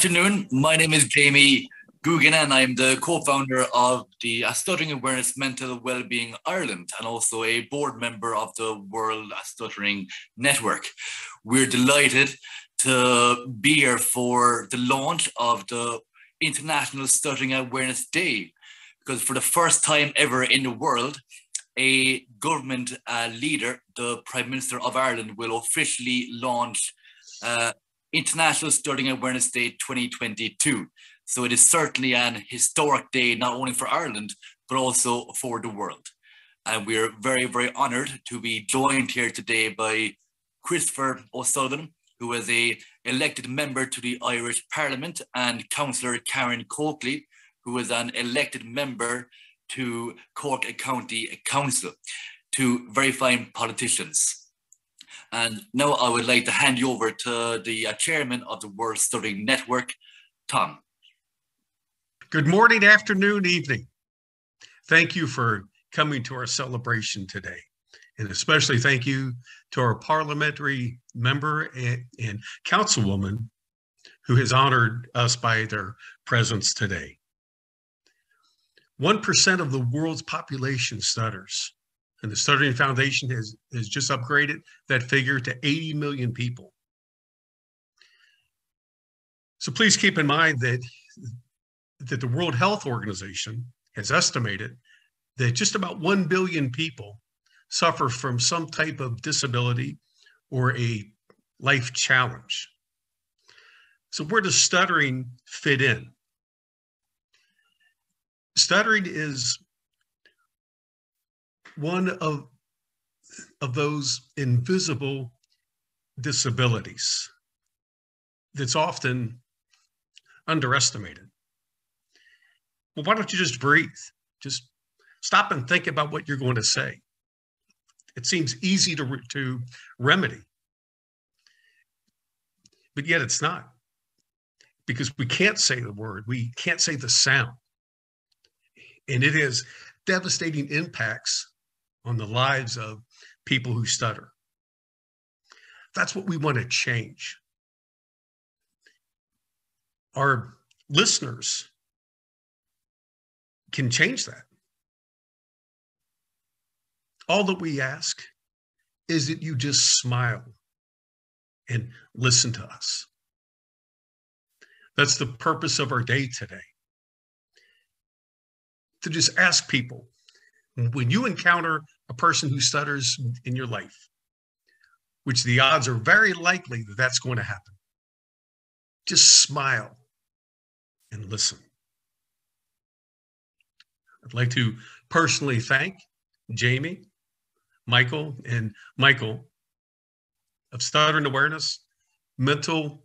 afternoon. My name is Jamie Guggen, and I'm the co-founder of the Stuttering Awareness Mental Wellbeing Ireland, and also a board member of the World Stuttering Network. We're delighted to be here for the launch of the International Stuttering Awareness Day, because for the first time ever in the world, a government leader, the Prime Minister of Ireland, will officially launch International Stuttering Awareness Day 2022. So it is certainly an historic day, not only for Ireland, but also for the world. And we're very, very honoured to be joined here today by Christopher O'Sullivan, who is an elected member to the Irish Parliament, and Councillor Karen Coakley, who is an elected member to Cork County Council, two very fine politicians. And now I would like to hand you over to the chairman of the World Stuttering Network, Tom. Good morning, afternoon, evening. Thank you for coming to our celebration today. And especially thank you to our parliamentary member and councilwoman who has honored us by their presence today. 1% of the world's population stutters. And the Stuttering Foundation has just upgraded that figure to 80 million people. So please keep in mind that the World Health Organization has estimated that just about 1 billion people suffer from some type of disability or a life challenge. So where does stuttering fit in? Stuttering is one of those invisible disabilities that's often underestimated. Well, why don't you just breathe? Just stop and think about what you're going to say. It seems easy to remedy, but yet it's not, because we can't say the word, we can't say the sound, and it has devastating impacts on the lives of people who stutter. That's what we want to change. Our listeners can change that. All that we ask is that you just smile and listen to us. That's the purpose of our day today. To just ask people, when you encounter a person who stutters in your life, which the odds are very likely that that's going to happen, just smile and listen. I'd like to personally thank Jamie, Michael of Stuttering Awareness, Mental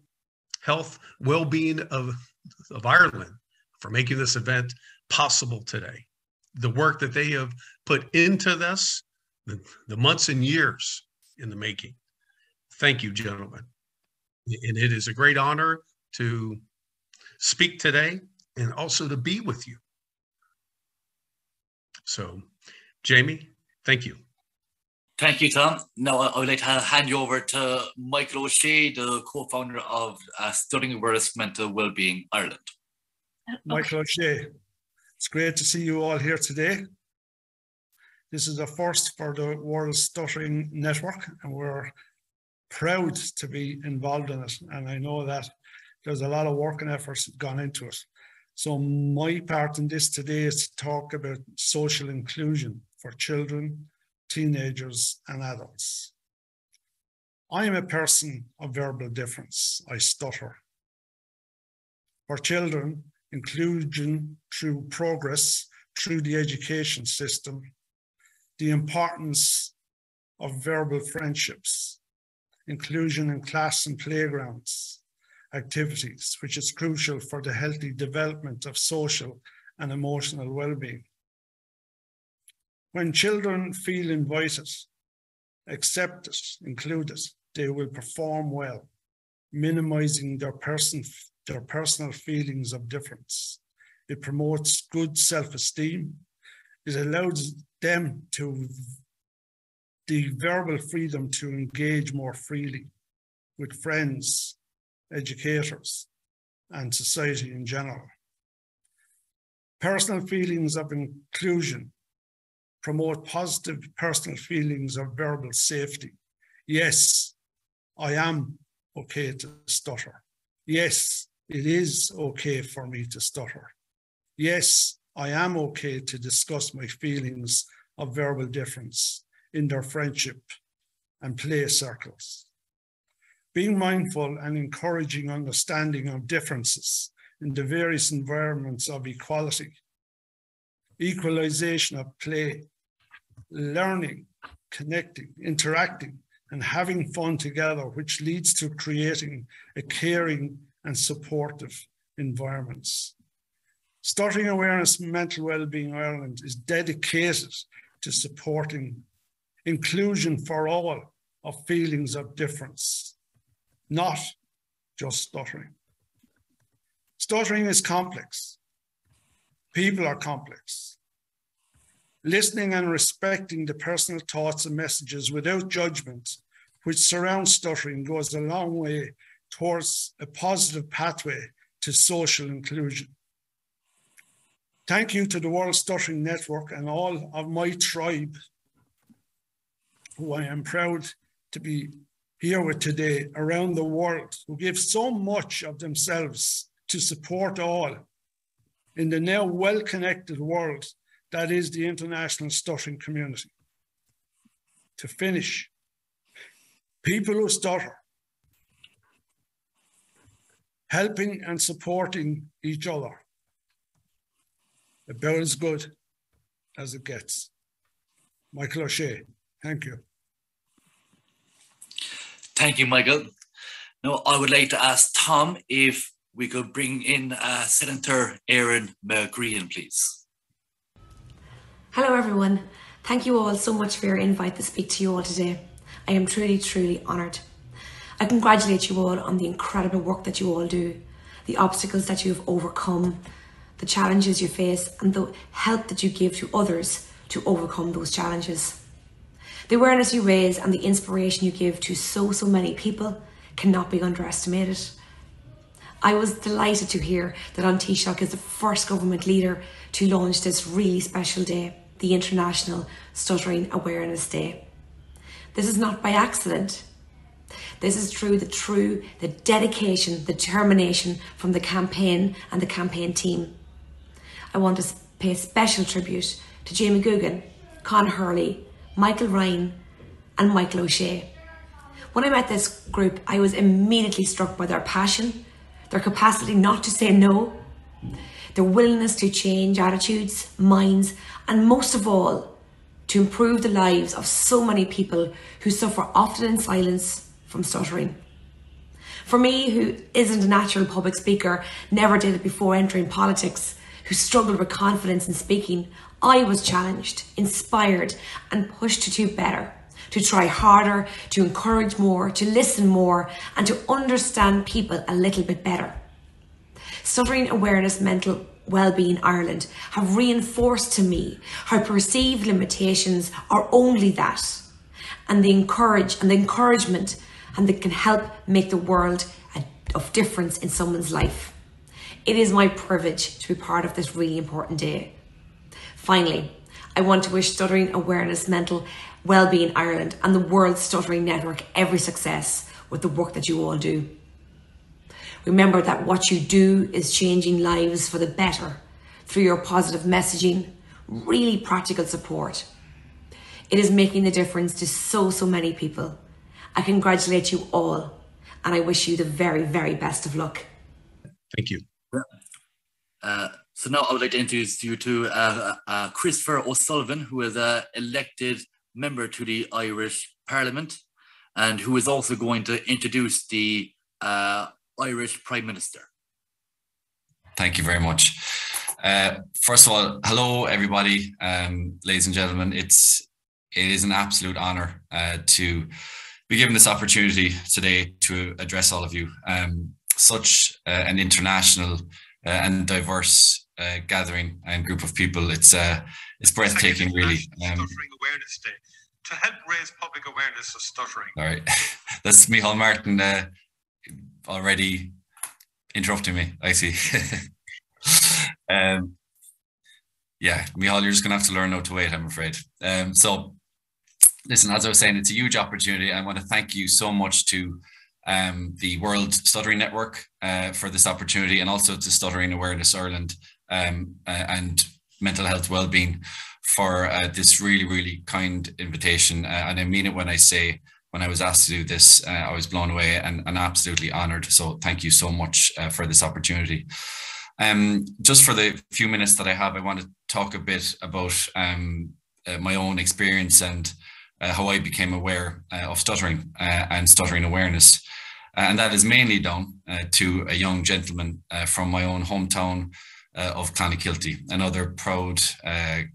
Health, Well-Being of Ireland for making this event possible today. The work that they have put into this, the months and years in the making. Thank you, gentlemen. And it is a great honor to speak today and also to be with you. So, Jamie, thank you. Thank you, Tom. Now I would like to hand you over to Michael O'Shea, the co-founder of Stuttering Awareness Mental Wellbeing Ireland. Michael O'Shea. It's great to see you all here today. This is a first for the World Stuttering Network, and we're proud to be involved in it. And I know that there's a lot of work and efforts gone into it. So my part in this today is to talk about social inclusion for children, teenagers, and adults. I am a person of verbal difference. I stutter. For children, inclusion through progress through the education system, the importance of verbal friendships, inclusion in class and playgrounds, activities, which is crucial for the healthy development of social and emotional well-being. When children feel invited, accepted, included, they will perform well, minimizing their personal feelings of difference. It promotes good self-esteem. It allows them the verbal freedom to engage more freely with friends, educators, and society in general. Personal feelings of inclusion promote positive personal feelings of verbal safety. Yes, I am okay to stutter. Yes, it is okay for me to stutter. Yes, I am okay to discuss my feelings of verbal difference in their friendship and play circles. Being mindful and encouraging understanding of differences in the various environments of equality, equalization of play, learning, connecting, interacting, and having fun together, which leads to creating a caring and supportive environments. Stuttering Awareness Mental Wellbeing Ireland is dedicated to supporting inclusion for all of feelings of difference, not just stuttering. Stuttering is complex. People are complex. Listening and respecting the personal thoughts and messages without judgment, which surround stuttering, goes a long way towards a positive pathway to social inclusion. Thank you to the World Stuttering Network and all of my tribe, who I am proud to be here with today around the world, who give so much of themselves to support all in the now well-connected world that is the international stuttering community. To finish, people who stutter, helping and supporting each other, about as good as it gets. Michael O'Shea, thank you. Thank you, Michael. Now, I would like to ask Tom if we could bring in Senator Erin McGreehan, please. Hello, everyone. Thank you all so much for your invite to speak to you all today. I am truly, truly honoured. I congratulate you all on the incredible work that you all do, the obstacles that you have overcome, the challenges you face, and the help that you give to others to overcome those challenges. The awareness you raise and the inspiration you give to so many people cannot be underestimated. I was delighted to hear that An Taoiseach is the first government leader to launch this really special day, the International Stuttering Awareness Day. This is not by accident. This is through the dedication, the determination from the campaign and the campaign team. I want to pay special tribute to Jamie Googan, Con Hurley, Michael Ryan and Michael O'Shea. When I met this group, I was immediately struck by their passion, their capacity not to say no, their willingness to change attitudes, minds, and most of all, to improve the lives of so many people who suffer often in silence from stuttering. For me, who isn't a natural public speaker, never did it before entering politics, who struggled with confidence in speaking, I was challenged, inspired, and pushed to do better, to try harder, to encourage more, to listen more, and to understand people a little bit better. Stuttering Awareness Mental Wellbeing Ireland have reinforced to me how perceived limitations are only that, and the encouragement and that can help make the world of difference in someone's life. It is my privilege to be part of this really important day. Finally, I want to wish Stuttering Awareness Mental Wellbeing Ireland and the World Stuttering Network every success with the work that you all do. Remember that what you do is changing lives for the better through your positive messaging, really practical support. It is making the difference to so many people. I congratulate you all and I wish you the very, very best of luck. Thank you. So now I would like to introduce you to Christopher O'Sullivan, who is an elected member to the Irish Parliament and who is also going to introduce the Irish Prime Minister. Thank you very much. First of all, hello everybody, ladies and gentlemen. It is an absolute honour to be given this opportunity today to address all of you. Such an international and diverse gathering and group of people. It's breathtaking, really. Stuttering Awareness Day to help raise public awareness of stuttering. All right, that's Micheál Martin already interrupting me. I see. Yeah, Michal, you're just going to have to learn how to wait, I'm afraid. So, listen, as I was saying, it's a huge opportunity. I want to thank you so much to the World Stuttering Network for this opportunity, and also to Stuttering Awareness Ireland and Mental Health Wellbeing for this really, really kind invitation. And I mean it when I say, when I was asked to do this, I was blown away and absolutely honoured. So thank you so much for this opportunity. Just for the few minutes that I have, I want to talk a bit about my own experience and how I became aware of stuttering and stuttering awareness. And that is mainly down to a young gentleman from my own hometown of Clonakilty, another proud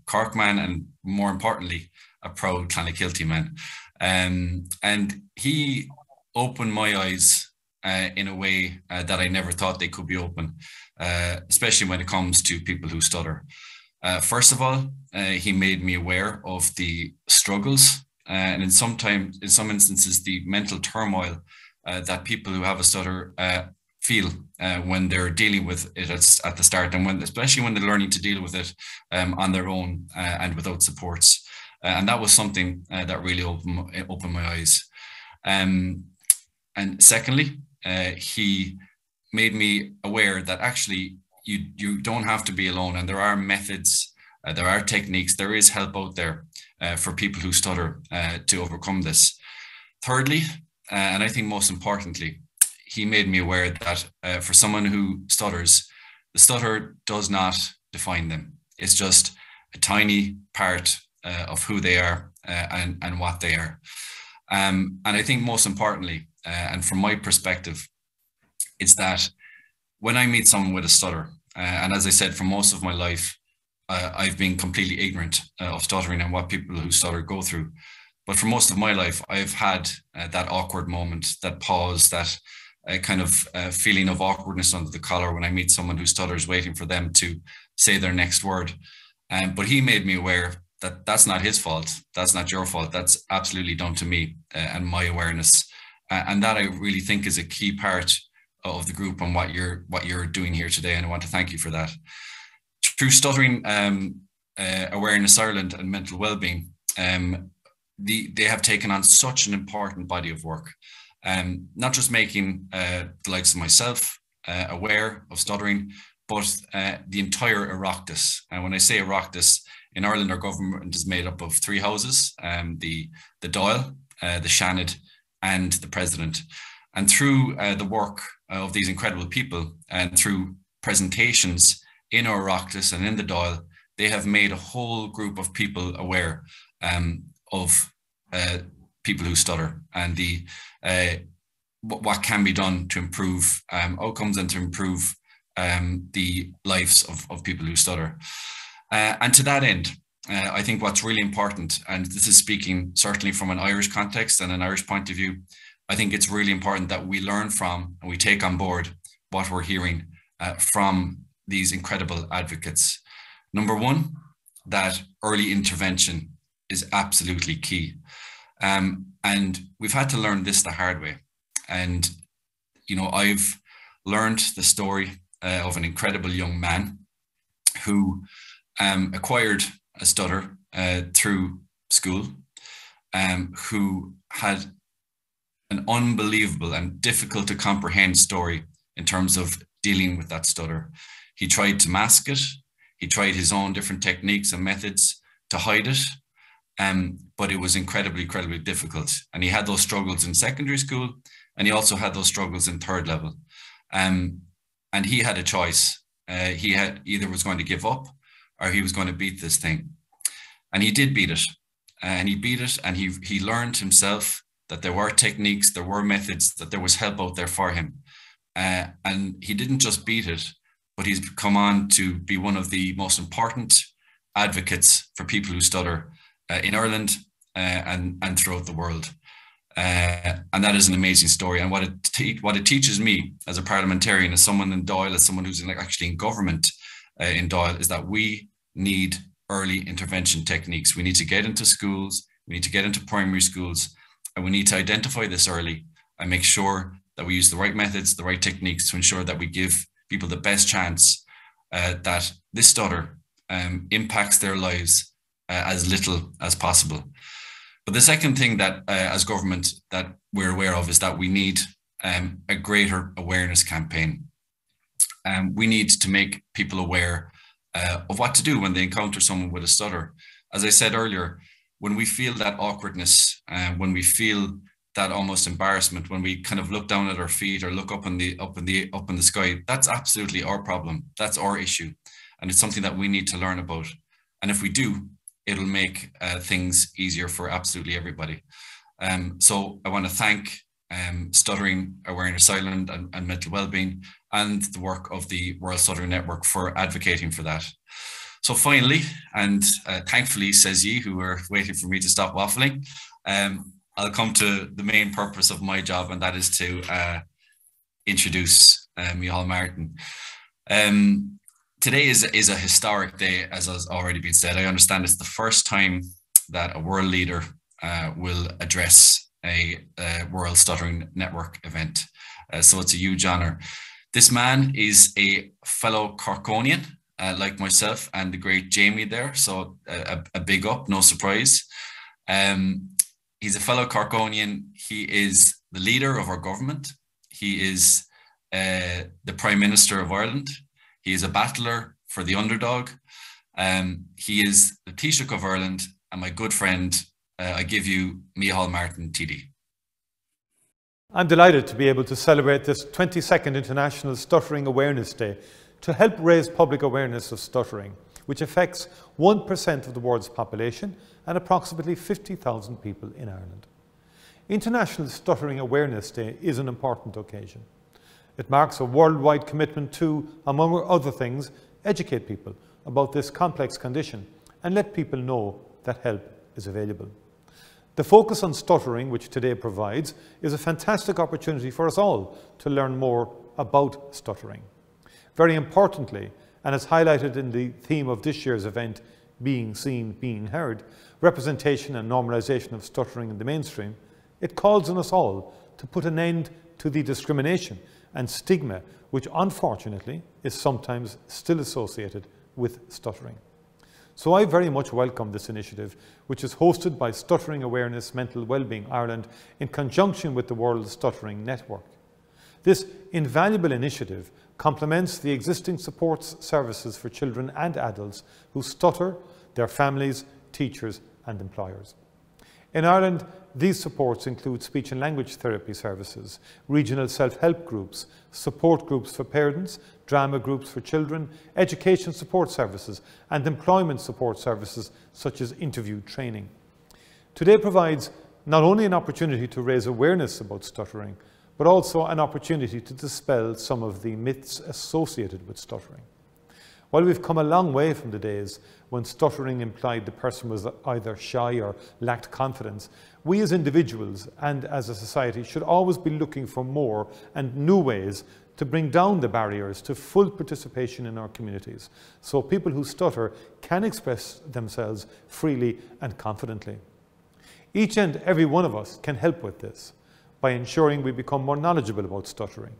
Cork man, and more importantly, a proud Clonakilty man. And he opened my eyes in a way that I never thought they could be open, especially when it comes to people who stutter. First of all, he made me aware of the struggles and in some instances, the mental turmoil that people who have a stutter feel when they're dealing with it at the start, and especially when they're learning to deal with it on their own and without supports. And that was something that really opened my eyes. And secondly, he made me aware that actually you don't have to be alone, and there are methods, there are techniques, there is help out there for people who stutter to overcome this. Thirdly, and I think most importantly, he made me aware that for someone who stutters, the stutter does not define them. It's just a tiny part of who they are and what they are. And I think most importantly, and from my perspective, it's that when I meet someone with a stutter, and as I said, for most of my life, I've been completely ignorant of stuttering and what people who stutter go through. But for most of my life, I've had that awkward moment, that pause, that kind of feeling of awkwardness under the collar when I meet someone who stutters, waiting for them to say their next word. But he made me aware that that's not his fault. That's not your fault. That's absolutely down to me and my awareness. And that I really think is a key part of the group and what you're doing here today. And I want to thank you for that. Through Stuttering Awareness Ireland and Mental Wellbeing, they have taken on such an important body of work. Not just making the likes of myself aware of stuttering, but the entire Oireachtas. And when I say Oireachtas, in Ireland, our government is made up of three houses, the Dáil, the Seanad, and the President. And through the work of these incredible people, and through presentations in our Oireachtas and in the Dáil, they have made a whole group of people aware of people who stutter and the what can be done to improve outcomes and to improve the lives of people who stutter. And to that end, I think what's really important, and this is speaking certainly from an Irish context and an Irish point of view, I think it's really important that we learn from and we take on board what we're hearing from these incredible advocates. Number one, that early intervention is absolutely key. And we've had to learn this the hard way. And, you know, I've learned the story of an incredible young man who acquired a stutter through school, who had an unbelievable and difficult to comprehend story in terms of dealing with that stutter. He tried to mask it. He tried his own different techniques and methods to hide it. But it was incredibly, incredibly difficult. And he had those struggles in secondary school, and he also had those struggles in third level. And he had a choice. He had either was going to give up or he was going to beat this thing. And he did beat it. And he beat it, and he learned himself that there were techniques, there were methods, that there was help out there for him. And he didn't just beat it, but he's come on to be one of the most important advocates for people who stutter in Ireland and throughout the world. And that is an amazing story. And what it teaches me as a parliamentarian, as someone in Dáil, as someone who's actually in government in Dáil, is that we need early intervention techniques. We need to get into schools, we need to get into primary schools, and we need to identify this early and make sure that we use the right methods, the right techniques to ensure that we give people the best chance that this stutter impacts their lives as little as possible. But the second thing that as government that we're aware of is that we need a greater awareness campaign. We need to make people aware of what to do when they encounter someone with a stutter. As I said earlier, when we feel that awkwardness, when we feel that almost embarrassment, when we kind of look down at our feet or look up in the sky, that's absolutely our problem. That's our issue, and it's something that we need to learn about. And if we do, it'll make things easier for absolutely everybody. So I want to thank Stuttering Awareness Ireland and Mental Wellbeing and the work of the World Stuttering Network for advocating for that. So finally, and thankfully, says ye, who were waiting for me to stop waffling, I'll come to the main purpose of my job, and that is to introduce Micheál Martin. Today is a historic day, as has already been said. I understand it's the first time that a world leader will address a World Stuttering Network event. So it's a huge honor. This man is a fellow Corkonian, like myself and the great Jamie there. So a big up, no surprise. He's a fellow Corkonian. He is the leader of our government. He is the Prime Minister of Ireland. He is a battler for the underdog. He is the Taoiseach of Ireland, and my good friend, I give you Micheál Martin, TD. I'm delighted to be able to celebrate this 22nd International Stuttering Awareness Day to help raise public awareness of stuttering, which affects 1% of the world's population and approximately 50,000 people in Ireland. International Stuttering Awareness Day is an important occasion. It marks a worldwide commitment to, among other things, educate people about this complex condition and let people know that help is available. The focus on stuttering, which today provides, is a fantastic opportunity for us all to learn more about stuttering. Very importantly, and as highlighted in the theme of this year's event, Being Seen, Being Heard, representation and normalisation of stuttering in the mainstream, it calls on us all to put an end to the discrimination and stigma which unfortunately is sometimes still associated with stuttering. So I very much welcome this initiative, which is hosted by Stuttering Awareness Mental Wellbeing Ireland in conjunction with the World Stuttering Network. This invaluable initiative complements the existing supports services for children and adults who stutter, their families, teachers and employers. In Ireland, these supports include speech and language therapy services, regional self-help groups, support groups for parents, drama groups for children, education support services and employment support services such as interview training. Today provides not only an opportunity to raise awareness about stuttering, but also an opportunity to dispel some of the myths associated with stuttering. While we've come a long way from the days when stuttering implied the person was either shy or lacked confidence, we as individuals and as a society should always be looking for more and new ways to bring down the barriers to full participation in our communities, so people who stutter can express themselves freely and confidently. Each and every one of us can help with this by ensuring we become more knowledgeable about stuttering,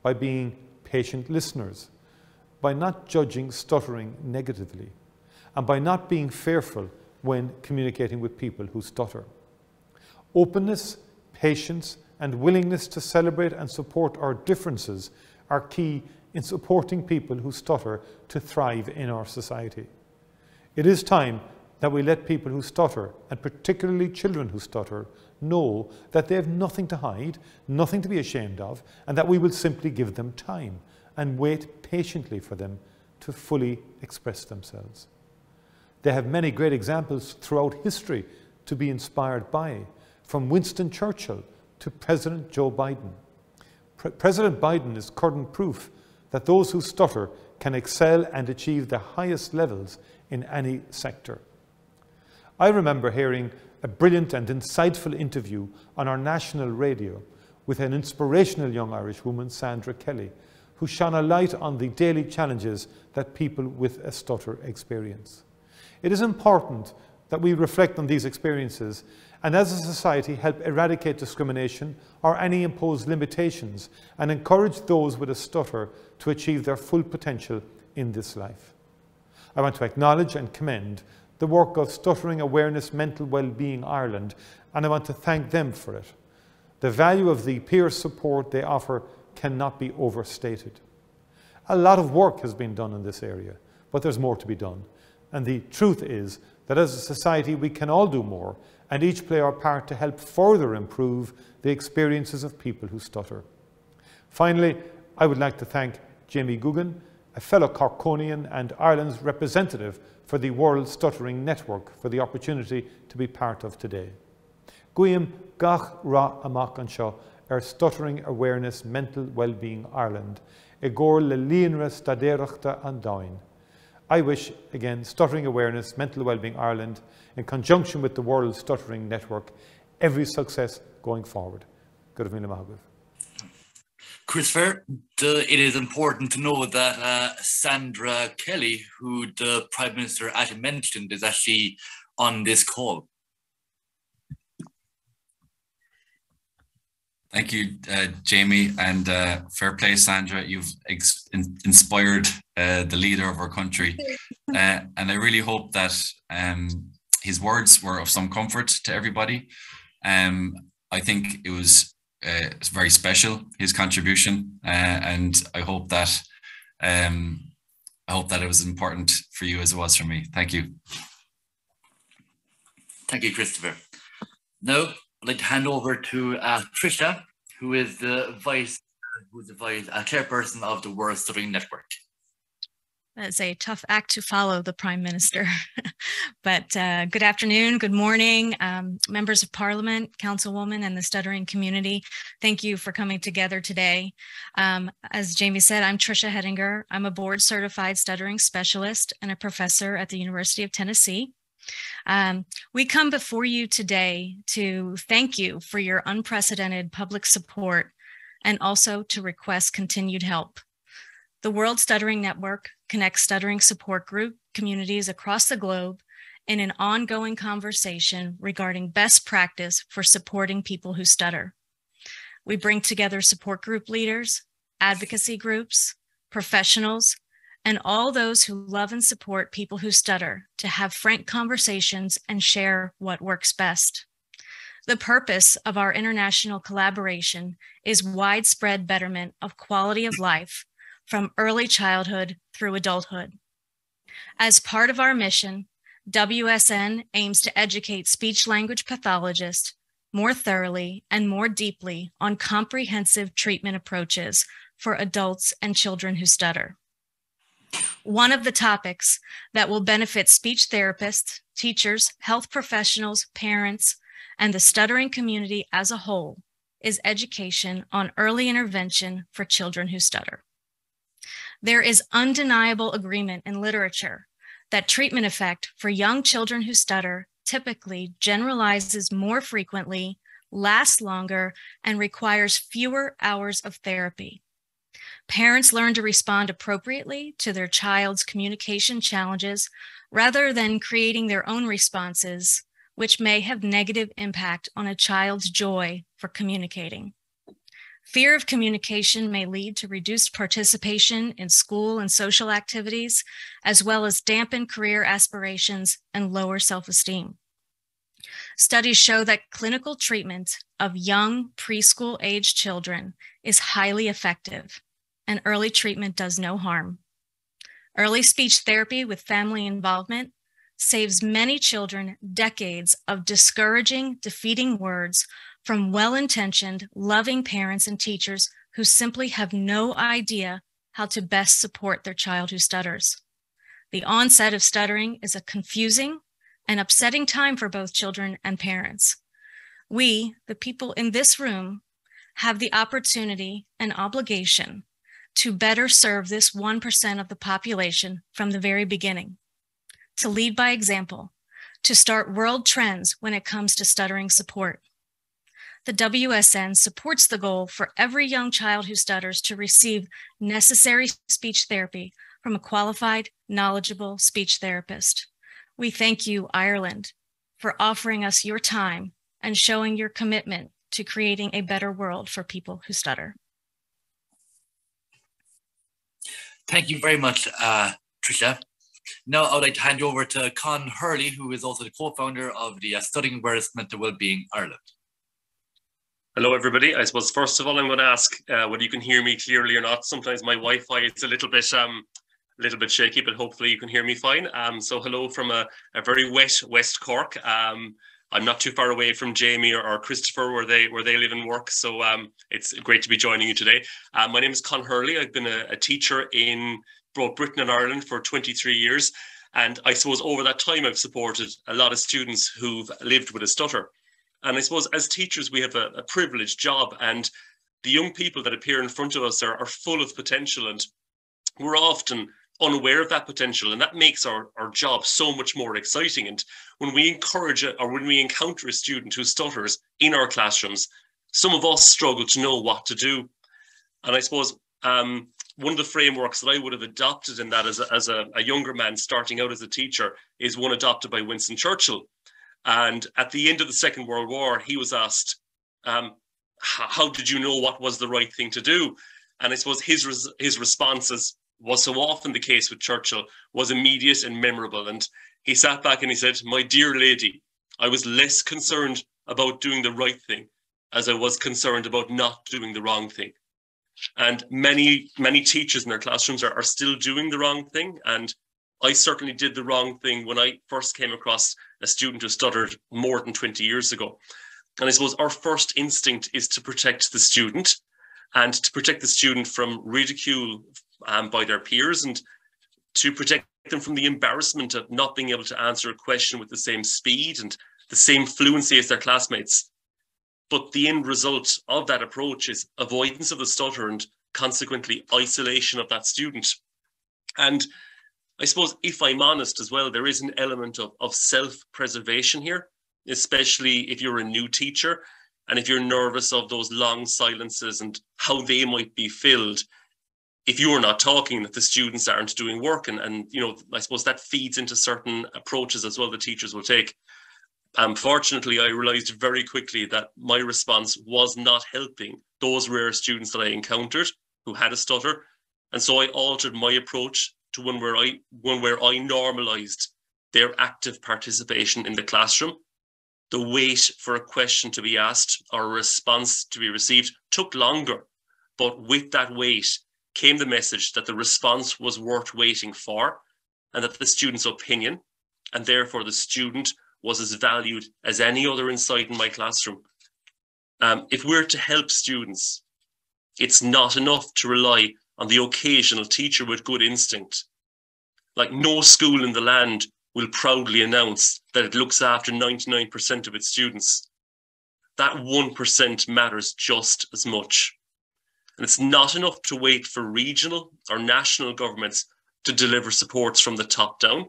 by being patient listeners, by not judging stuttering negatively, and by not being fearful when communicating with people who stutter. Openness, patience, and willingness to celebrate and support our differences are key in supporting people who stutter to thrive in our society. It is time that we let people who stutter, and particularly children who stutter, know that they have nothing to hide, nothing to be ashamed of, and that we will simply give them time and wait patiently for them to fully express themselves. They have many great examples throughout history to be inspired by, from Winston Churchill to President Joe Biden. President Biden is current proof that those who stutter can excel and achieve the highest levels in any sector. I remember hearing a brilliant and insightful interview on our national radio with an inspirational young Irish woman, Sandra Kelly, who shone a light on the daily challenges that people with a stutter experience. It is important that we reflect on these experiences and as a society help eradicate discrimination or any imposed limitations and encourage those with a stutter to achieve their full potential in this life. I want to acknowledge and commend the work of Stuttering Awareness Mental Wellbeing Ireland, and I want to thank them for it. The value of the peer support they offer cannot be overstated. A lot of work has been done in this area, but there's more to be done. And the truth is that as a society we can all do more and each play our part to help further improve the experiences of people who stutter. Finally, I would like to thank Jamie Guggen, a fellow Corkonian and Ireland's representative for the World Stuttering Network, for the opportunity to be part of today. Guim gach ra amach anseo Stuttering Awareness Mental Wellbeing Ireland, Egor le líonra stadéireachta an dáin. I wish, again, Stuttering Awareness Mental Wellbeing Ireland, in conjunction with the World Stuttering Network, every success going forward. Good evening, Mahagov. Christopher, it is important to know that Sandra Kelly, who the Prime Minister actually mentioned, is actually on this call. Thank you, Jamie, and fair play, Sandra. You've inspired the leader of our country. And I really hope that his words were of some comfort to everybody. I think it was very special, his contribution, and I hope that it was important for you as it was for me. Thank you. Thank you, Christopher. Now, I'd like to hand over to Trisha, who is the chairperson of the World Stuttering Network. That's a tough act to follow, the Prime Minister. But good afternoon, good morning, members of Parliament, Councilwoman, and the stuttering community. Thank you for coming together today. As Jamie said, I'm Trisha Hettinger. I'm a board-certified stuttering specialist and a professor at the University of Tennessee. We come before you today to thank you for your unprecedented public support and also to request continued help. The World Stuttering Network connects stuttering support group communities across the globe in an ongoing conversation regarding best practice for supporting people who stutter. We bring together support group leaders, advocacy groups, professionals, and all those who love and support people who stutter to have frank conversations and share what works best. The purpose of our international collaboration is widespread betterment of quality of life from early childhood through adulthood. As part of our mission, WSN aims to educate speech-language pathologists more thoroughly and more deeply on comprehensive treatment approaches for adults and children who stutter. One of the topics that will benefit speech therapists, teachers, health professionals, parents, and the stuttering community as a whole is education on early intervention for children who stutter. There is undeniable agreement in literature that treatment effect for young children who stutter typically generalizes more frequently, lasts longer, and requires fewer hours of therapy. Parents learn to respond appropriately to their child's communication challenges rather than creating their own responses, which may have negative impact on a child's joy for communicating. Fear of communication may lead to reduced participation in school and social activities, as well as dampened career aspirations and lower self-esteem. Studies show that clinical treatment of young preschool-age children is highly effective, and early treatment does no harm. Early speech therapy with family involvement saves many children decades of discouraging, defeating words from well-intentioned, loving parents and teachers who simply have no idea how to best support their child who stutters. The onset of stuttering is a confusing and upsetting time for both children and parents. We, the people in this room, have the opportunity and obligation to better serve this 1% of the population from the very beginning, to lead by example, to start world trends when it comes to stuttering support. The WSN supports the goal for every young child who stutters to receive necessary speech therapy from a qualified, knowledgeable speech therapist. We thank you, Ireland, for offering us your time and showing your commitment to creating a better world for people who stutter. Thank you very much, Tricia. Now I would like to hand you over to Con Hurley, who is also the co-founder of the Stuttering Awareness Mental Wellbeing Ireland. Hello, everybody. I suppose, first of all, I'm going to ask whether you can hear me clearly or not. Sometimes my Wi-Fi is a little bit shaky, but hopefully you can hear me fine. So hello from a very wet West Cork. I'm not too far away from Jamie or Christopher where they live and work. So it's great to be joining you today. My name is Con Hurley. I've been a teacher in both Britain and Ireland for 23 years. And I suppose over that time, I've supported a lot of students who've lived with a stutter. And I suppose as teachers, we have a privileged job, and the young people that appear in front of us are full of potential, and we're often unaware of that potential, and that makes our job so much more exciting. And when we encourage it, or when we encounter a student who stutters in our classrooms, some of us struggle to know what to do. And I suppose one of the frameworks that I would have adopted in that as a younger man starting out as a teacher is one adopted by Winston Churchill. And at the end of the Second World War, he was asked, how did you know what was the right thing to do? And I suppose his responses, was so often the case with Churchill, was immediate and memorable. And he sat back and he said, "My dear lady, I was less concerned about doing the right thing as I was concerned about not doing the wrong thing." And many teachers in their classrooms are still doing the wrong thing. And I certainly did the wrong thing when I first came across a student who stuttered more than 20 years ago. And I suppose our first instinct is to protect the student, and to protect the student from ridicule by their peers, and to protect them from the embarrassment of not being able to answer a question with the same speed and the same fluency as their classmates. But the end result of that approach is avoidance of the stutter and consequently isolation of that student. And I suppose, if I'm honest as well, there is an element of self-preservation here, especially if you're a new teacher and if you're nervous of those long silences and how they might be filled if you're not talking, that the students aren't doing work. And you know, I suppose that feeds into certain approaches as well the teachers will take. Fortunately, I realized very quickly that my response was not helping those rare students that I encountered who had a stutter. And so I altered my approach to one where I normalized their active participation in the classroom. The wait for a question to be asked or a response to be received took longer, but with that wait came the message that the response was worth waiting for, and that the student's opinion, and therefore the student, was as valued as any other insight in my classroom. If we're to help students, it's not enough to rely on the occasional teacher with good instinct. Like, no school in the land will proudly announce that it looks after 99% of its students. That 1% matters just as much. And it's not enough to wait for regional or national governments to deliver supports from the top down.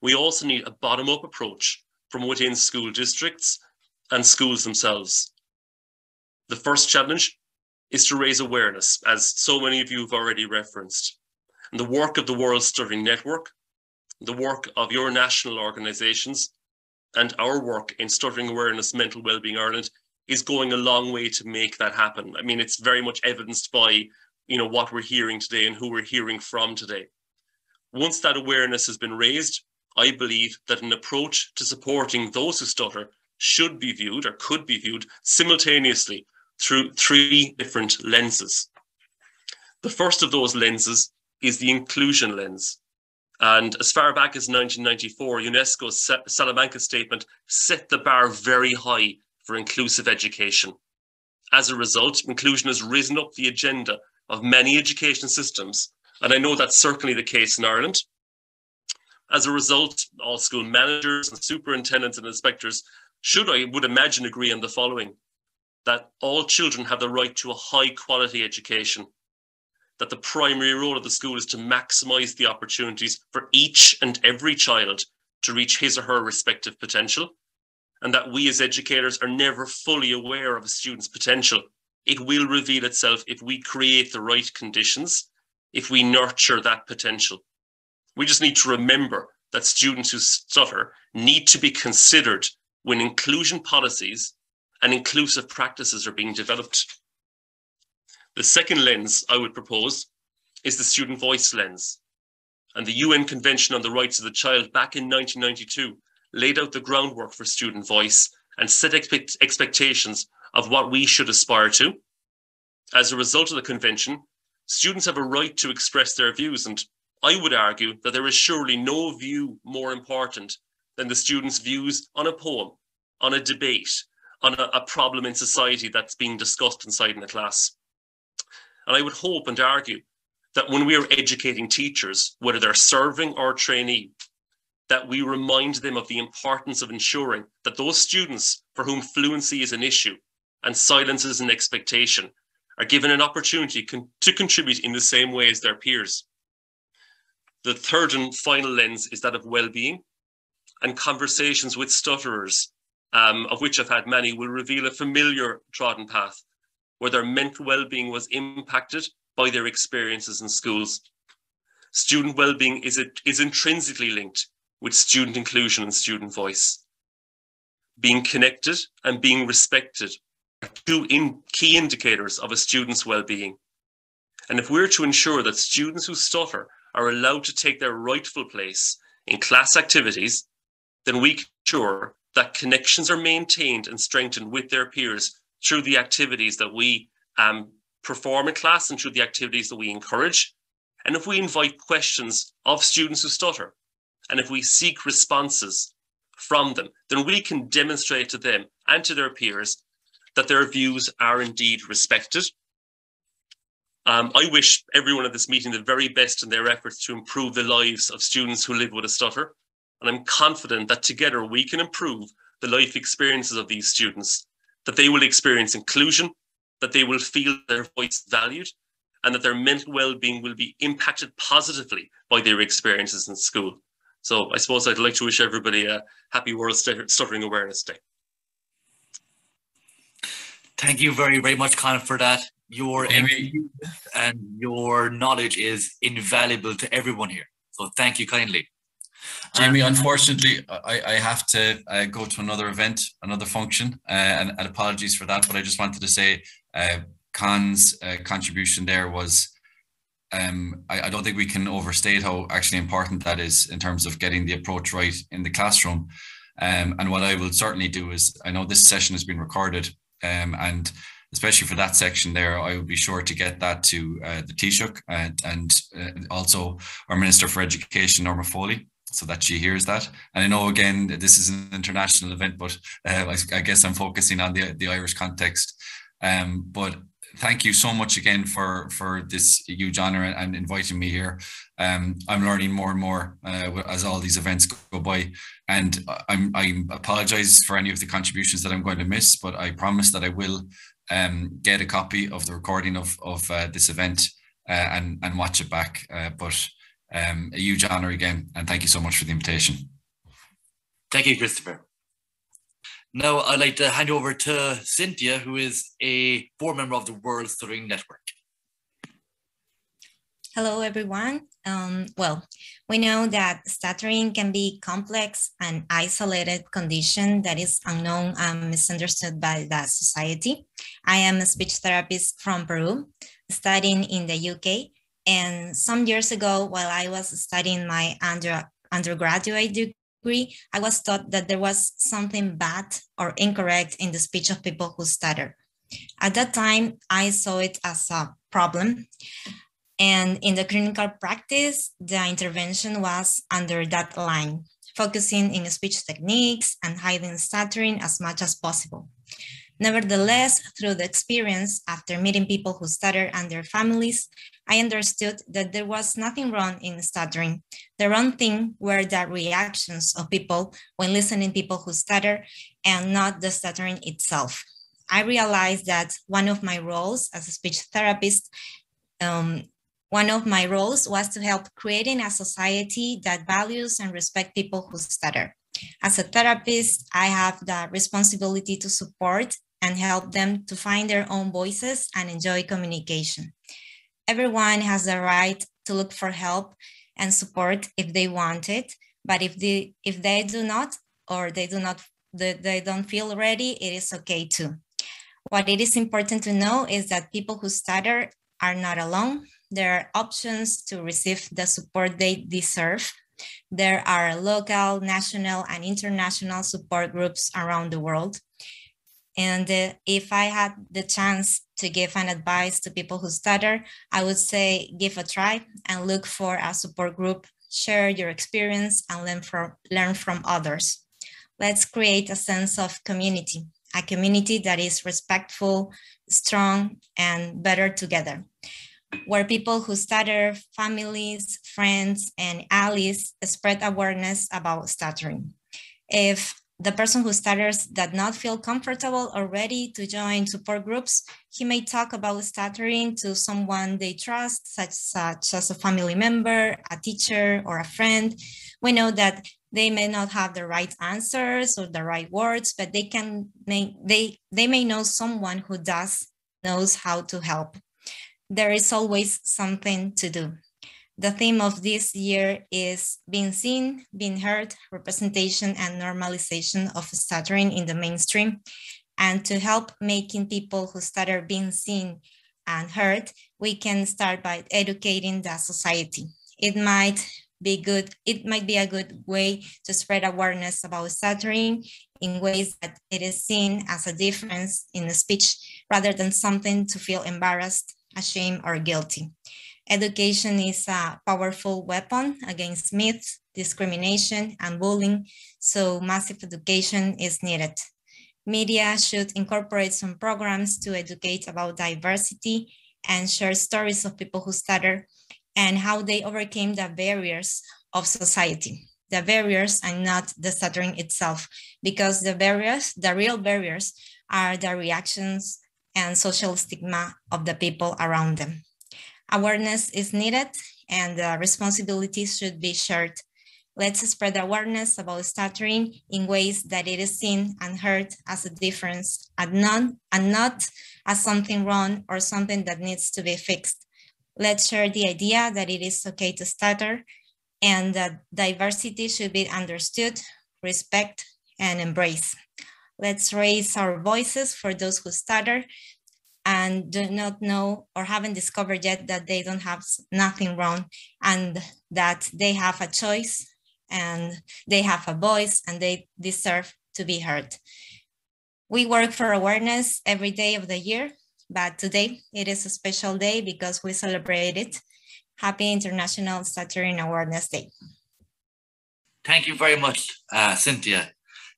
We also need a bottom-up approach from within school districts and schools themselves. The first challenge is to raise awareness, as so many of you have already referenced. And the work of the World Stuttering Network, the work of your national organisations, and our work in Stuttering Awareness Mental Wellbeing Ireland is going a long way to make that happen. I mean, it's very much evidenced by, you know, what we're hearing today and who we're hearing from today. Once that awareness has been raised, I believe that an approach to supporting those who stutter should be viewed, or could be viewed, simultaneously through 3 different lenses. The first of those lenses is the inclusion lens. And as far back as 1994, UNESCO's Salamanca statement set the bar very high for inclusive education. As a result, inclusion has risen up the agenda of many education systems, and I know that's certainly the case in Ireland. As a result, all school managers and superintendents and inspectors should, I would imagine, agree on the following: that all children have the right to a high quality education, that the primary role of the school is to maximise the opportunities for each and every child to reach his or her respective potential, and that we as educators are never fully aware of a student's potential. It will reveal itself if we create the right conditions, if we nurture that potential. We just need to remember that students who stutter need to be considered when inclusion policies and inclusive practices are being developed. The second lens I would propose is the student voice lens. And the UN Convention on the Rights of the Child back in 1992 laid out the groundwork for student voice and set expectations of what we should aspire to. As a result of the convention, students have a right to express their views, and I would argue that there is surely no view more important than the students' views on a poem, on a debate, on a problem in society that's being discussed inside in a class. And I would hope and argue that when we are educating teachers, whether they're serving or trainee, that we remind them of the importance of ensuring that those students for whom fluency is an issue and silence is an expectation are given an opportunity to contribute in the same way as their peers. The third and final lens is that of well-being, and conversations with stutterers, of which I've had many, will reveal a familiar trodden path where their mental well-being was impacted by their experiences in schools. Student well-being is intrinsically linked with student inclusion and student voice. Being connected and being respected are two key indicators of a student's well-being. And if we're to ensure that students who stutter are allowed to take their rightful place in class activities, then we can ensure that connections are maintained and strengthened with their peers through the activities that we perform in class and through the activities that we encourage. And if we invite questions of students who stutter, and if we seek responses from them, then we can demonstrate to them and to their peers that their views are indeed respected. I wish everyone at this meeting the very best in their efforts to improve the lives of students who live with a stutter. And I'm confident that together we can improve the life experiences of these students, that they will experience inclusion, that they will feel their voice valued, and that their mental well-being will be impacted positively by their experiences in school. So I suppose I'd like to wish everybody a happy World Stuttering Awareness Day. Thank you very, very much, Conor, for that. Your expertise and your knowledge is invaluable to everyone here. So thank you kindly. Jamie, unfortunately, I have to go to another event, another function, and apologies for that. But I just wanted to say Con's contribution there was, I don't think we can overstate how actually important that is in terms of getting the approach right in the classroom. And what I will certainly do is, I know this session has been recorded, and especially for that section there, I will be sure to get that to the Taoiseach and also our Minister for Education, Norma Foley, so that she hears that. And I know, again, this is an international event, but I guess I'm focusing on the Irish context. But thank you so much again for this huge honour and inviting me here. I'm learning more and more as all these events go by, and I apologise for any of the contributions that I'm going to miss, but I promise that I will get a copy of the recording of this event and watch it back. But a huge honour again, and thank you so much for the invitation. Thank you, Christopher. Now I'd like to hand over to Cynthia, who is a board member of the World Stuttering Network. Hello, everyone. Well, we know that stuttering can be complex and isolated condition that is unknown and misunderstood by the society. I am a speech therapist from Peru, studying in the UK. And some years ago, while I was studying my undergraduate degree, I was taught that there was something bad or incorrect in the speech of people who stutter. At that time, I saw it as a problem. And in the clinical practice, the intervention was under that line, focusing in speech techniques and hiding stuttering as much as possible. Nevertheless, through the experience, after meeting people who stutter and their families, I understood that there was nothing wrong in stuttering. The wrong thing were the reactions of people when listening to people who stutter and not the stuttering itself. I realized that one of my roles as a speech therapist was to help creating a society that values and respects people who stutter. As a therapist, I have the responsibility to support and help them to find their own voices and enjoy communication. Everyone has the right to look for help and support if they want it, But if they do not, or they don't feel ready, it is okay too. What it is important to know is that people who stutter are not alone. There are options to receive the support they deserve. There are local, national, and international support groups around the world. And if I had the chance to give an advice to people who stutter, I would say give a try and look for a support group, share your experience, and learn from others. Let's create a sense of community, a community that is respectful, strong, and better together, where people who stutter, families, friends, and allies spread awareness about stuttering. If the person who stutters does not feel comfortable or ready to join support groups, he may talk about stuttering to someone they trust, such as a family member, a teacher, or a friend. We know that they may not have the right answers or the right words, but they may know someone who knows how to help. There is always something to do. The theme of this year is being seen, being heard, representation, and normalization of stuttering in the mainstream. And to help making people who stutter being seen and heard, we can start by educating the society. It might be a good way to spread awareness about stuttering in ways that it is seen as a difference in the speech rather than something to feel embarrassed, ashamed, or guilty. Education is a powerful weapon against myths, discrimination, and bullying, so massive education is needed. Media should incorporate some programs to educate about diversity and share stories of people who stutter and how they overcame the barriers of society. The barriers and not the stuttering itself, because the real barriers are the reactions and social stigma of the people around them. Awareness is needed and the responsibilities should be shared. Let's spread awareness about stuttering in ways that it is seen and heard as a difference and not as something wrong or something that needs to be fixed. Let's share the idea that it is okay to stutter and that diversity should be understood, respect, and embraced. Let's raise our voices for those who stutter and do not know or haven't discovered yet that they don't have nothing wrong and that they have a choice and they have a voice and they deserve to be heard. We work for awareness every day of the year, but today it is a special day because we celebrate it. Happy International Stuttering Awareness Day. Thank you very much, Cynthia.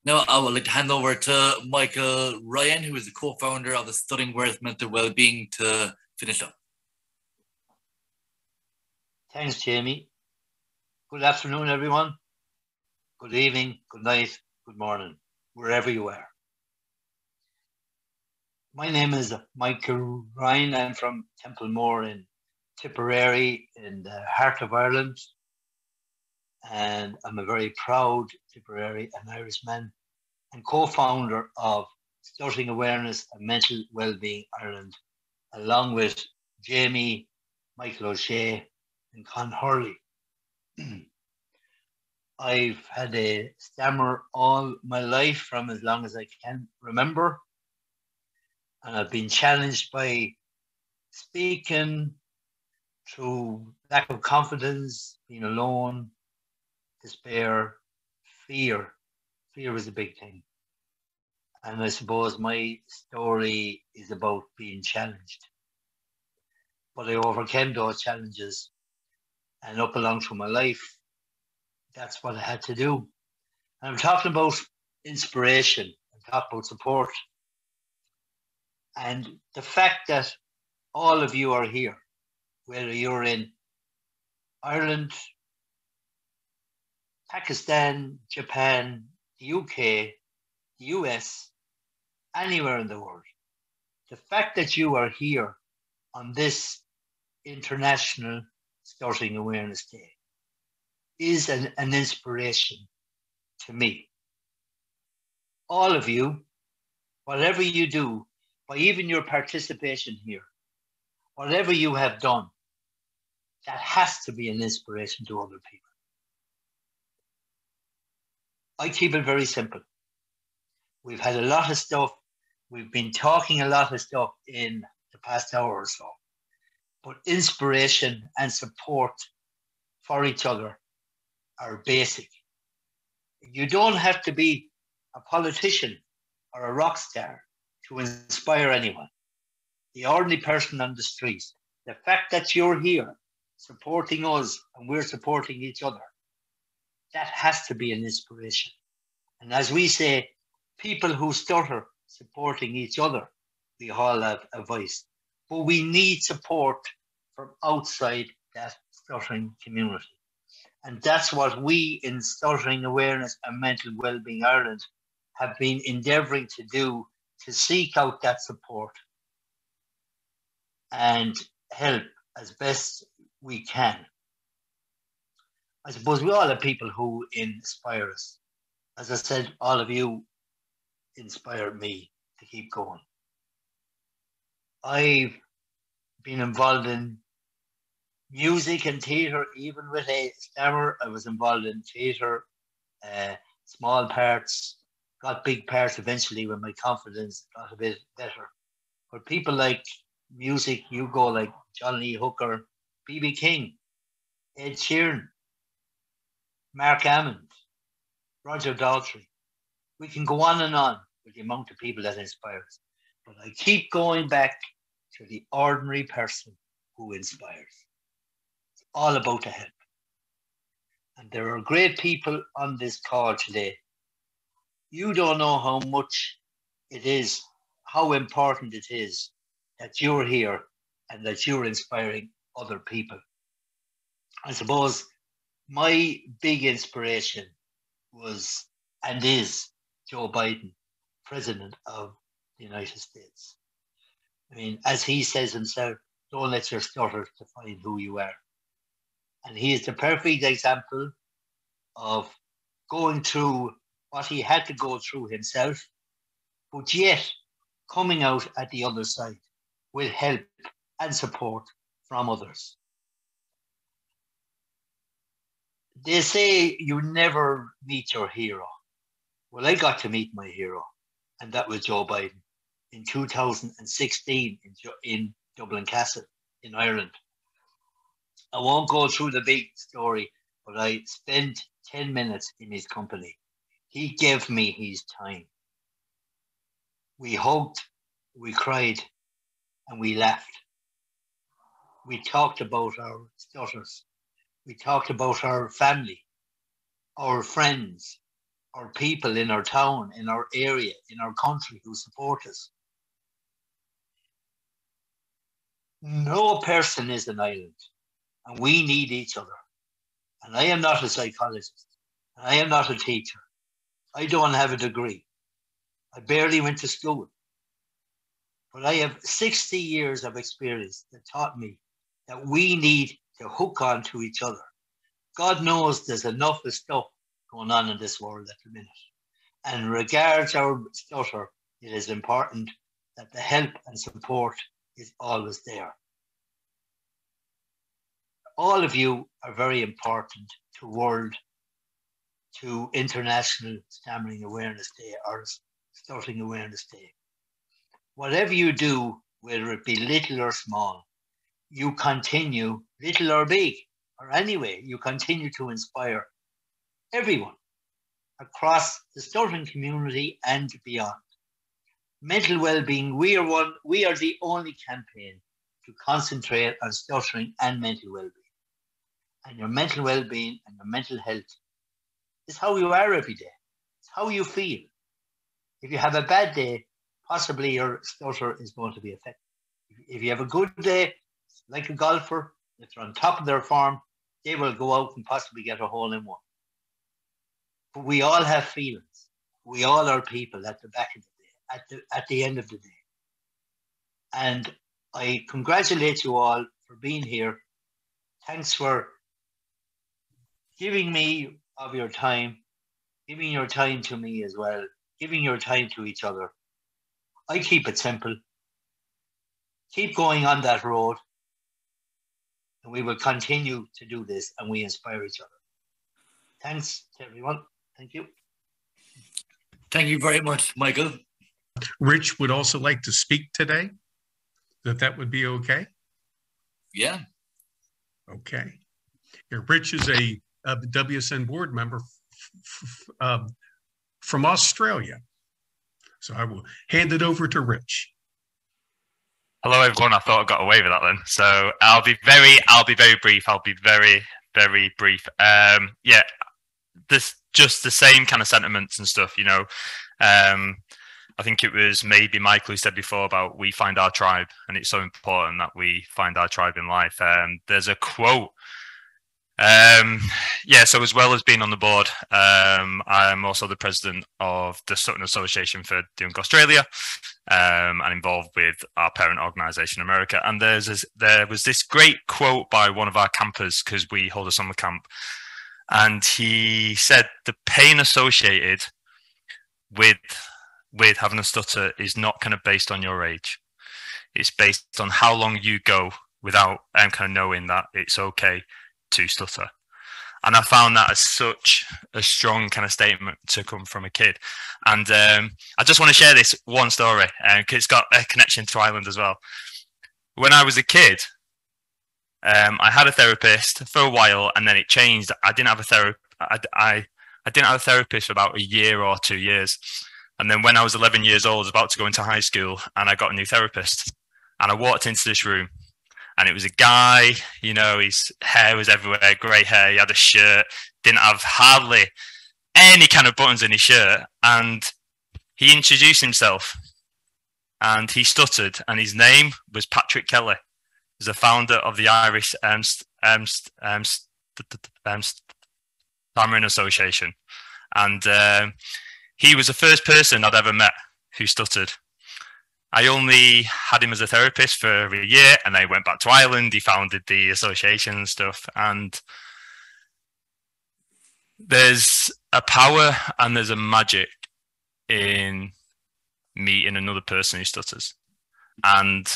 Now I would like to hand over to Michael Ryan, who is the co-founder of the Stuttering Awareness Mental Wellbeing, to finish up. Thanks, Jamie. Good afternoon, everyone. Good evening, good night, good morning, wherever you are. My name is Michael Ryan. I'm from Templemore in Tipperary in the heart of Ireland. And I'm a very proud Tipperary and Irishman and co-founder of Stuttering Awareness and Mental Wellbeing Ireland, along with Jamie, Michael O'Shea and Con Hurley. I've had a stammer all my life from as long as I can remember. And I've been challenged by speaking through lack of confidence, being alone, despair, fear. Fear is a big thing. And I suppose my story is about being challenged. But I overcame those challenges and up along through my life, that's what I had to do. And I'm talking about inspiration, I'm talking about support. And the fact that all of you are here, whether you're in Ireland, Pakistan, Japan, the UK, the US, anywhere in the world. The fact that you are here on this International Stuttering Awareness Day is an inspiration to me. All of you, whatever you do, by even your participation here, whatever you have done, that has to be an inspiration to other people. I keep it very simple. We've had a lot of stuff. We've been talking a lot of stuff in the past hour or so. But inspiration and support for each other are basic. You don't have to be a politician or a rock star to inspire anyone. The ordinary person on the street, the fact that you're here supporting us and we're supporting each other, that has to be an inspiration. And as we say, people who stutter supporting each other, we all have a voice. But we need support from outside that stuttering community. And that's what we in Stuttering Awareness and Mental Wellbeing Ireland have been endeavouring to do, to seek out that support and help as best we can. I suppose we all have people who inspire us. As I said, all of you inspired me to keep going. I've been involved in music and theatre, even with a stammer. I was involved in theatre, small parts, got big parts eventually when my confidence got a bit better. But people like music, you go like Johnny Hooker, B.B. King, Ed Sheeran, Mark Hammond, Roger Daltrey. We can go on and on with the amount of people that inspire us. But I keep going back to the ordinary person who inspires. It's all about the help. And there are great people on this call today. You don't know how much it is, how important it is that you're here and that you're inspiring other people. I suppose my big inspiration was and is Joe Biden, President of the United States. I mean, as he says himself, don't let your stutter define who you are. And he is the perfect example of going through what he had to go through himself, but yet coming out at the other side with help and support from others. They say you never meet your hero. Well, I got to meet my hero, and that was Joe Biden in 2016 in Dublin Castle in Ireland. I won't go through the big story, but I spent 10 minutes in his company. He gave me his time. We hugged, we cried, and we laughed. We talked about our stutters. We talked about our family, our friends, our people in our town, in our area, in our country who support us. No person is an island, and we need each other. And I am not a psychologist, and I am not a teacher. I don't have a degree. I barely went to school. But I have 60 years of experience that taught me that we need to hook on to each other. God knows there's enough of stuff going on in this world at the minute. And regards our stutter, it is important that the help and support is always there. All of you are very important to International Stammering Awareness Day or Stuttering Awareness Day. Whatever you do, whether it be little or small, you continue, little or big, or anyway, you continue to inspire everyone across the stuttering community and beyond. Mental well-being, we are the only campaign to concentrate on stuttering and mental well-being. And your mental well-being and your mental health is how you are every day. It's how you feel. If you have a bad day, possibly your stutter is going to be affected. If you have a good day, like a golfer, if they're on top of their form, they will go out and possibly get a hole in one. But we all have feelings. We all are people at the back of the day, at the end of the day. And I congratulate you all for being here. Thanks for giving me of your time, giving your time to me as well, giving your time to each other. I keep it simple. Keep going on that road, and we will continue to do this, and we inspire each other. Thanks to everyone. Thank you. Thank you very much, Michael. Rich would also like to speak today. That would be okay? Yeah. Okay. Here, Rich is a WSN board member from Australia. So I will hand it over to Rich. Hello, everyone. I thought I got away with that then. So I'll be very brief. I'll be very brief. Yeah, this just the same kind of sentiments and stuff, you know. I think it was maybe Michael who said before about we find our tribe, and it's so important that we find our tribe in life. There's a quote. Yeah, so as well as being on the board, I'm also the president of the Stuttering Association for Young Australia, and involved with our parent organisation, America. And there was this great quote by one of our campers, because we hold a summer camp, and he said the pain associated with having a stutter is not kind of based on your age. It's based on how long you go without kind of knowing that it's okay to stutter. And I found that as such a strong kind of statement to come from a kid. And I just want to share this one story, because it's got a connection to Ireland as well. When I was a kid, I had a therapist for a while, and then it changed. I didn't have a therapist for about a year or 2 years. And then when I was 11 years old, I was about to go into high school, and I got a new therapist. And I walked into this room, and it was a guy, you know, his hair was everywhere, grey hair, he had a shirt, didn't have hardly any kind of buttons in his shirt. And he introduced himself, and he stuttered, and his name was Patrick Kelly. He's the founder of the Irish Stammering Association. And he was the first person I'd ever met who stuttered. I only had him as a therapist for a year, and I went back to Ireland. He founded the association and stuff. And there's a power and there's a magic in meeting another person who stutters. And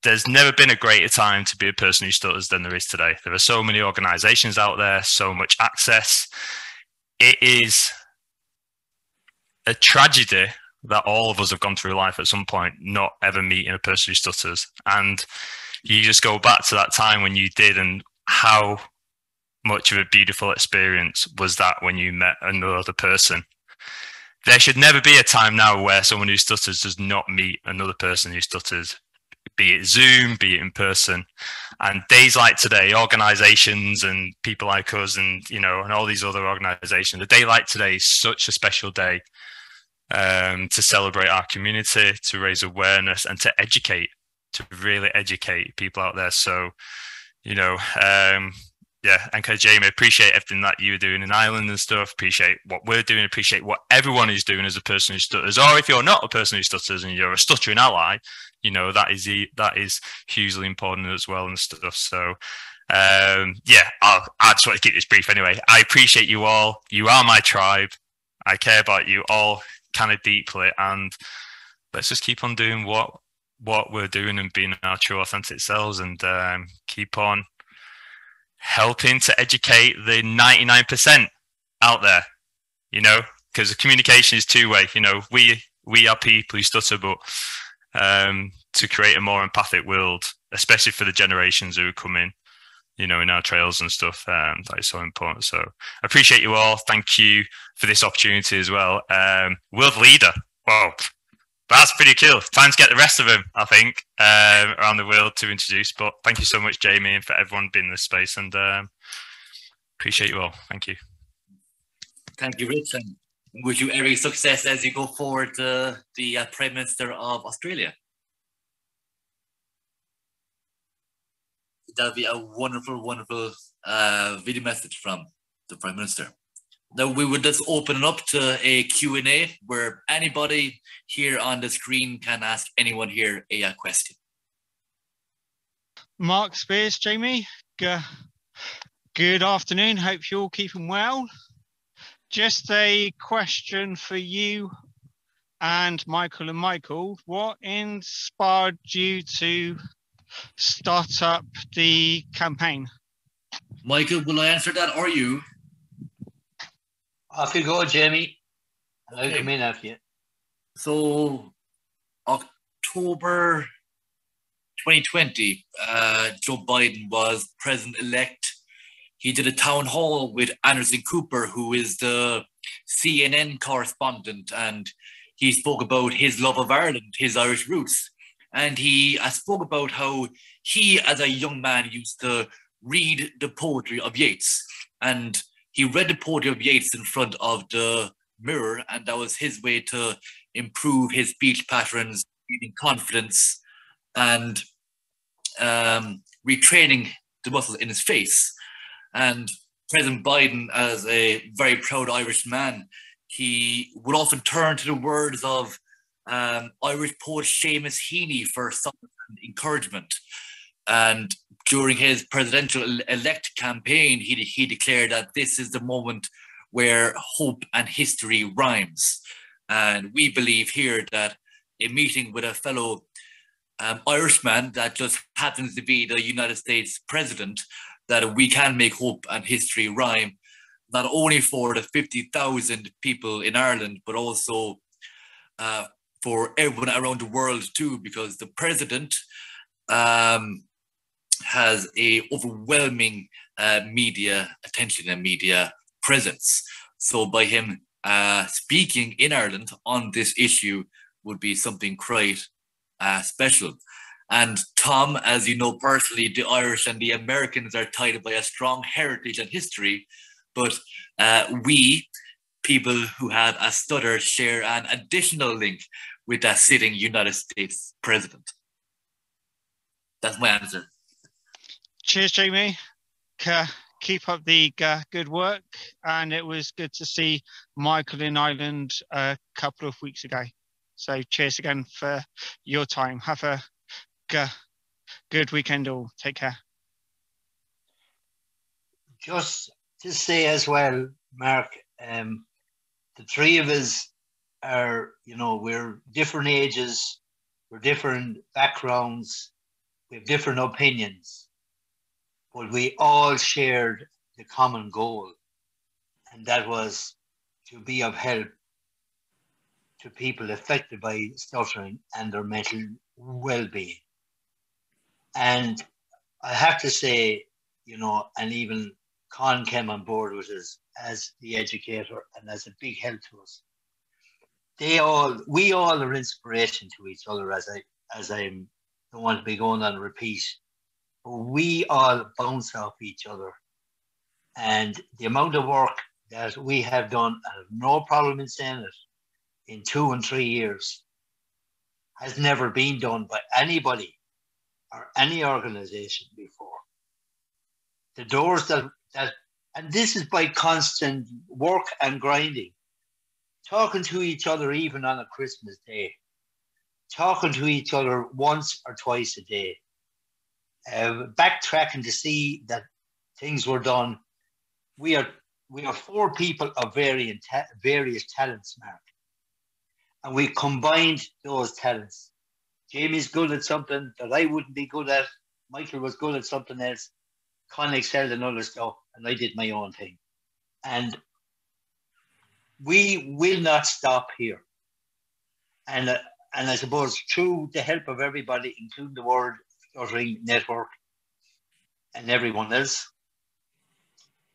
there's never been a greater time to be a person who stutters than there is today. There are so many organizations out there, so much access. It is a tragedy that all of us have gone through life at some point, not ever meeting a person who stutters. And you just go back to that time when you did, and how much of a beautiful experience was that when you met another person. There should never be a time now where someone who stutters does not meet another person who stutters, be it Zoom, be it in person. And days like today, organizations and people like us and, you know, and all these other organizations, a day like today is such a special day to celebrate our community, to raise awareness, and to educate, to really educate people out there. So, you know, yeah, and Jamie, appreciate everything that you were doing in Ireland and stuff. Appreciate what we're doing. Appreciate what everyone is doing as a person who stutters. Or if you're not a person who stutters and you're a stuttering ally, you know, that is hugely important as well and stuff. So, yeah, I just want to keep this brief anyway. I appreciate you all. You are my tribe. I care about you all kind of deeply, and let's just keep on doing what we're doing and being our true authentic selves, and keep on helping to educate the 99% out there, you know, because the communication is two-way. You know, we are people who stutter, but to create a more empathic world, especially for the generations who are coming, you know, in our trails and stuff, that is so important. So I appreciate you all. Thank you for this opportunity as well. World leader. Wow. That's pretty cool. Time to get the rest of them, I think, around the world to introduce. But thank you so much, Jamie, and for everyone being in this space. And appreciate you all. Thank you. Thank you, Rich. And wish you every success as you go forward to the Prime Minister of Australia. That'll be a wonderful, wonderful video message from the Prime Minister. Now we would just open it up to a Q&A where anybody here on the screen can ask anyone here a question. Mark Spears, Jamie, good afternoon. Hope you're all keeping well. Just a question for you and Michael. What inspired you to start up the campaign? Michael, will I answer that or you? Off you go, Jamie. And I'll come in after you. So, October 2020, Joe Biden was president-elect. He did a town hall with Anderson Cooper, who is the CNN correspondent, and he spoke about his love of Ireland, his Irish roots. And he spoke about how he, as a young man, used to read the poetry of Yeats. And he read the poetry of Yeats in front of the mirror, and that was his way to improve his speech patterns, gaining confidence, and retraining the muscles in his face. And President Biden, as a very proud Irish man, he would often turn to the words of Irish poet Seamus Heaney for solace and encouragement. And during his presidential elect campaign, he declared that this is the moment where hope and history rhymes. And we believe here that a meeting with a fellow Irishman that just happens to be the United States president, that we can make hope and history rhyme, not only for the 50,000 people in Ireland, but also for everyone around the world too, because the president has a overwhelming media attention and media presence. So by him speaking in Ireland on this issue would be something quite special. And Tom, as you know personally, the Irish and the Americans are tied by a strong heritage and history, but we, people who have a stutter, share an additional link with that sitting United States president. That's my answer. Cheers, Jamie. Keep up the good work. And it was good to see Michael in Ireland a couple of weeks ago. So cheers again for your time. Have a good weekend all. Take care. Just to say as well, Mark, the three of us are, we're different ages, we're different backgrounds, we have different opinions, but we all shared the common goal, and that was to be of help to people affected by stuttering and their mental well-being. And I have to say, and even Con came on board with us as the educator and as a big help to us. We all are inspiration to each other, as I don't want to be going on repeat. But we all bounce off each other. And the amount of work that we have done, and I have no problem in saying it, in 2 and 3 years, has never been done by anybody or any organization before. The doors that and this is by constant work and grinding, talking to each other even on a Christmas day, talking to each other once or twice a day, backtracking to see that things were done. We are 4 people of various talents, Mark, and we combined those talents. Jamie's good at something that I wouldn't be good at. Michael was good at something else. Con excelled in other stuff, and I did my own thing. And we will not stop here. And I suppose through the help of everybody, including the World Stuttering Network and everyone else,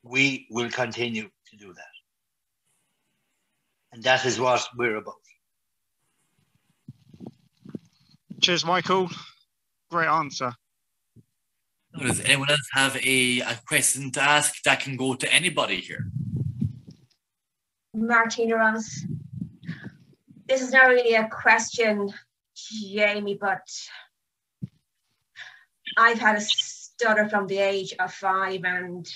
we will continue to do that. And that is what we're about. Cheers, Michael. Great answer. Does anyone else have a question to ask that can go to anybody here? Martina Ross. This is not really a question, Jamie, but I've had a stutter from the age of 5, and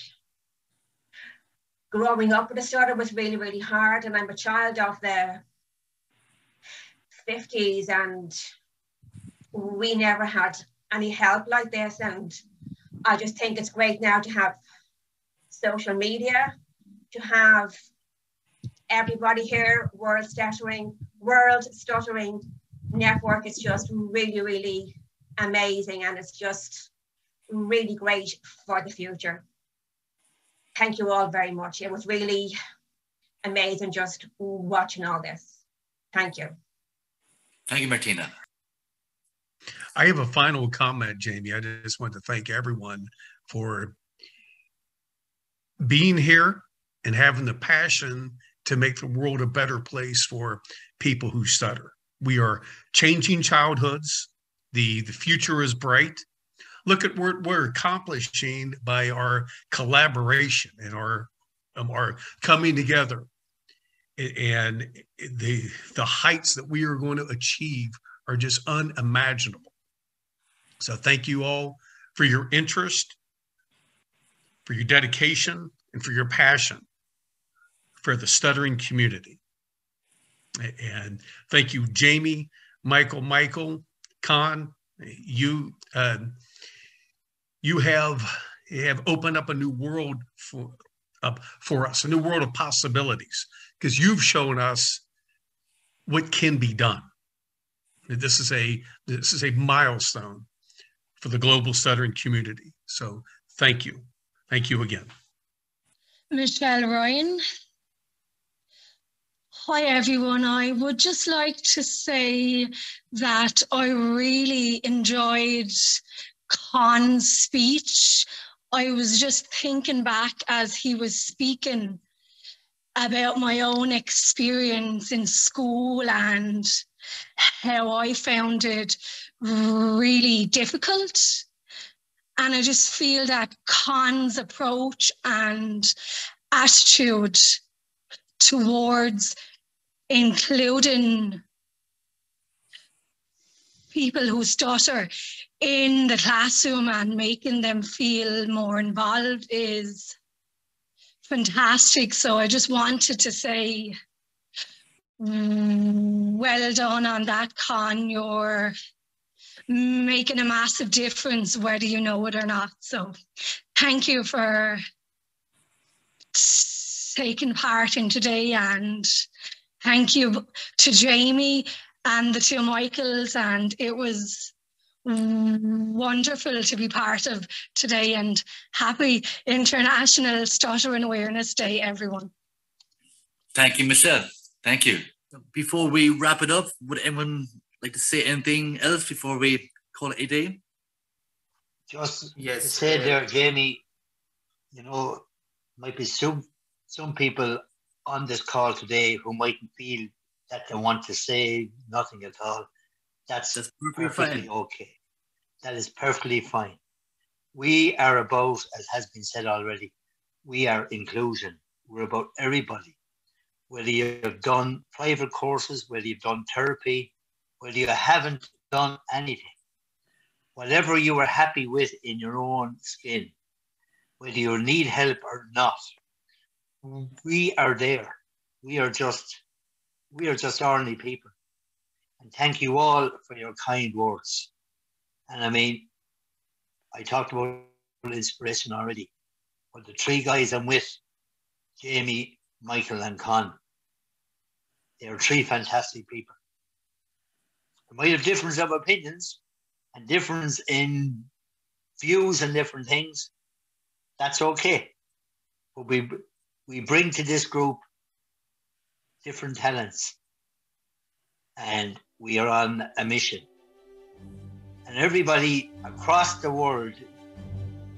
growing up with a stutter was really, really hard. And I'm a child of the 50s, and we never had any help like this. And I just think it's great now to have social media, to have everybody here. World Stuttering Network is just really, really amazing, and it's just really great for the future. Thank you all very much. It was really amazing just watching all this. Thank you. Thank you, Martina. I have a final comment, Jamie. I just want to thank everyone for being here and having the passion to make the world a better place for people who stutter. We are changing childhoods. The future is bright. Look at what we're accomplishing by our collaboration and our coming together. And the heights that we are going to achieve are just unimaginable. So thank you all for your interest, for your dedication, and for your passion for the stuttering community. And thank you, Jamie, Michael, Con. You have opened up a new world for us, a new world of possibilities, because you've shown us what can be done. This is a milestone for the global stuttering community. So thank you again. Michelle Ryan. Hi everyone, I would just like to say that I really enjoyed Con's speech. I was just thinking back as he was speaking about my own experience in school and how I found it really difficult. And I just feel that Con's approach and attitude towards including people who stutter in the classroom and making them feel more involved is fantastic. So I just wanted to say, well done on that, Con. You're making a massive difference, whether you know it or not. So thank you for taking part in today, and thank you to Jamie and the two Michaels, and it was wonderful to be part of today, and happy International Stuttering Awareness Day, everyone. Thank you, Michelle. Thank you. Before we wrap it up, would anyone like to say anything else before we call it a day? Just to say there, Jamie, might be some people on this call today who mightn't feel that they want to say nothing at all. That's perfectly okay. That is perfectly fine. We are about, as has been said already, we are inclusion. We're about everybody. Whether you've done private courses, whether you've done therapy, whether you haven't done anything, whatever you are happy with in your own skin, whether you need help or not, we are there. We are just ordinary people. And thank you all for your kind words. And I mean, I talked about inspiration already, but the three guys I'm with, Jamie, Michael and Con, they are three fantastic people. We might have difference of opinions and difference in views and different things. That's okay. But we bring to this group different talents, and we are on a mission. And everybody across the world,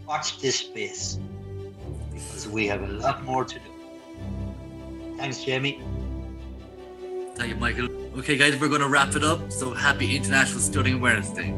watch this space, because we have a lot more to do. Thanks, Jamie. Thank you, Michael. Okay, guys, we're going to wrap it up. So happy International Stuttering Awareness Day.